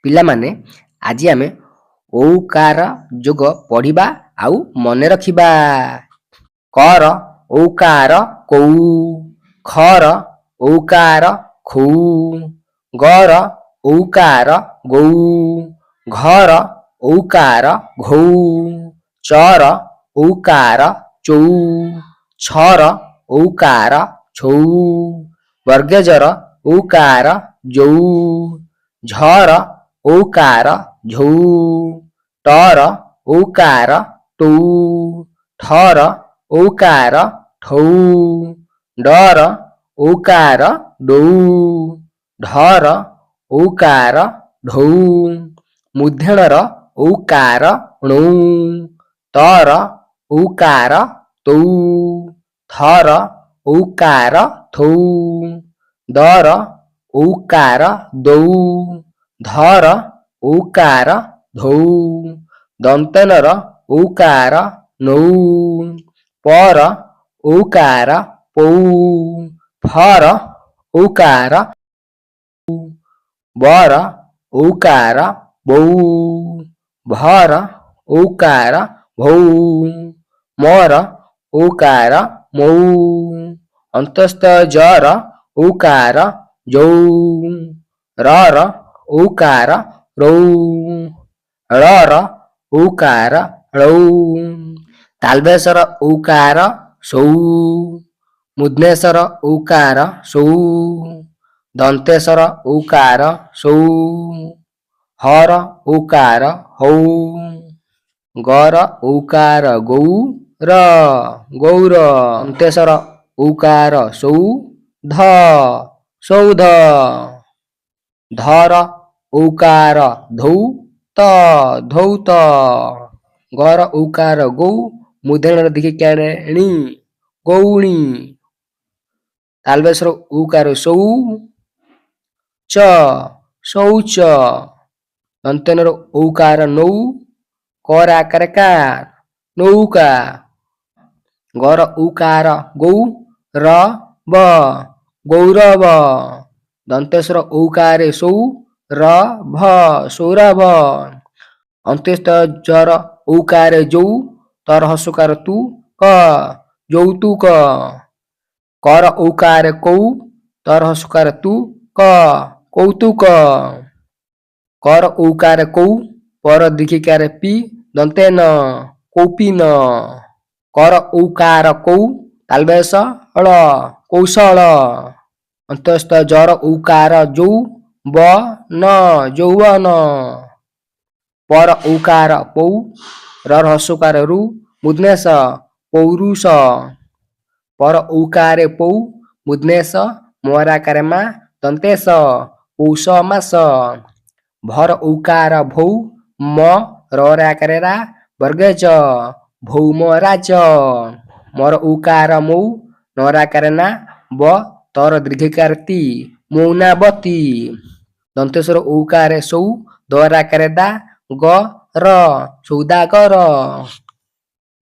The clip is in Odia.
ପିଲାମାନେ ଆଜି ଆମେ ଔକାର ଯୋଗ ପଢ଼ିବା ଆଉ ମନେ ରଖିବା। କର ଔକାର କଉ, ଖର ଔକାର ଖଉ, ଗର ଔକାର ଗଉ, ଘର ଔକାର ଘଉ, ଚର ଔକାର ଚଉ, ଛର ଔକାର ଛଉ, ବର୍ଗେଜର ଔକାର ଯଉ, ଝର ଔକାର ଝଉ, ଟର ଔକାର ଟଉ, ଠର ଔକାର ଠଉ, ଡର ଔକାର ଡଉ, ଢର ଔକାର ଢଉ, ମୂର୍ଧଣ୍ୟର ଔକାର ଣଉ, ତର ଔକାର ତଉ, ଥର ଔକାର ଥଉ, ଦର ଔକାର ଦଉ, ଧର ଔକାର ଧଉ, ଦନ୍ତନର ଔକାର ନଉ, ପର ଔକାର ପଉ, ଫର ଔକାର ବର ଔକାର ବଉ, ଭର ଔକାର ଭଉ, ମର ଔକାର ମଉ, ଅନ୍ତସ୍ଥ ଜର ଔକାର ଯଉ, ରର ଔକାର ରଉ, ଳର ଔକାର ଳଉ, ତାଲବେଶର ଔକାର ସଉ, ମୂର୍ଧନ୍ୟେଶର ଔକାର ସଉ, ଦନ୍ତେଶର ଔକାର ସଉ, ହର ଔକାର ହଉ, ଗର ଔକାର ଗଉ ର ଗୌର, ଦନ୍ତେଶର ଔକାର ସଉ ଧ ସୌଧ, ଧର ଔକାର ଧୌ ତ ଧୌତ, ଗର ଔକାର ଗୌ, ମୂର୍ଧନ୍ୟର ଦୀର୍ଘିକାର ଣି ଗୌଣି, ତାଲବେଶର ଔକାର ସଉ ଚ ଶୌଚ, ଦନ୍ତନ୍ୟର ଔକାର ନଉ, କର ଆକାର କାର ନୌକା, ଗର ଔକାର ଗୌ ର ବ ଗୌରବ, ଦନ୍ତେଶ୍ୱର ଔକାରେ ସୌ ର ଭ ସୌରଭ, ଅନ୍ତେସ୍ଥ ଜର ଔକାରେ ଯଉ, ତର ହସୁକାର ତୁ କ ଯୌତୁକ, କର ଔକାର କଉ, ତର ହସୁକାର ତୁ କ କୌତୁକ, କର ଔକାର କଉ, ପର ଦୀର୍ଘିକାର ପି ଦନ୍ତେ ନ କୌପୀନ, କର ଔକାର କଉ, ତାଲବେଶ ଳ କୌଶଳ, ଅନ୍ତସ୍ଥ ଜର ଔକାର ଯଉ, ବ ନ ଯୌବନ, ପର ଔକାର ପୌ, ରର ହସୁକାର ରୁ, ମୂର୍ଧନ୍ୟେଶ ପୌରୁଷ, ପର ଔକାରେ ପୌ, ମୂର୍ଧନ୍ୟେଶ ମରାକାରେ ମା ଦନ୍ତେଶ ପୌଷ ମାସ, ଭର ଔକାର ଭୌ, ମ ରର ଆକାରେ ରା ବର୍ଗେଜ ଭୌମ ରାଜ, ମର ଔକାର ମୌ, ନର ଆକାରେ ନା ବ, ତର ଦୀର୍ଘିକାର ତି ମୌନାବତୀ, ଦନ୍ତେଶ୍ୱର ଔକାରେ ସୌ, ଦର ଆକାରେ ଦା ଗ ର ସୌଦାଗର।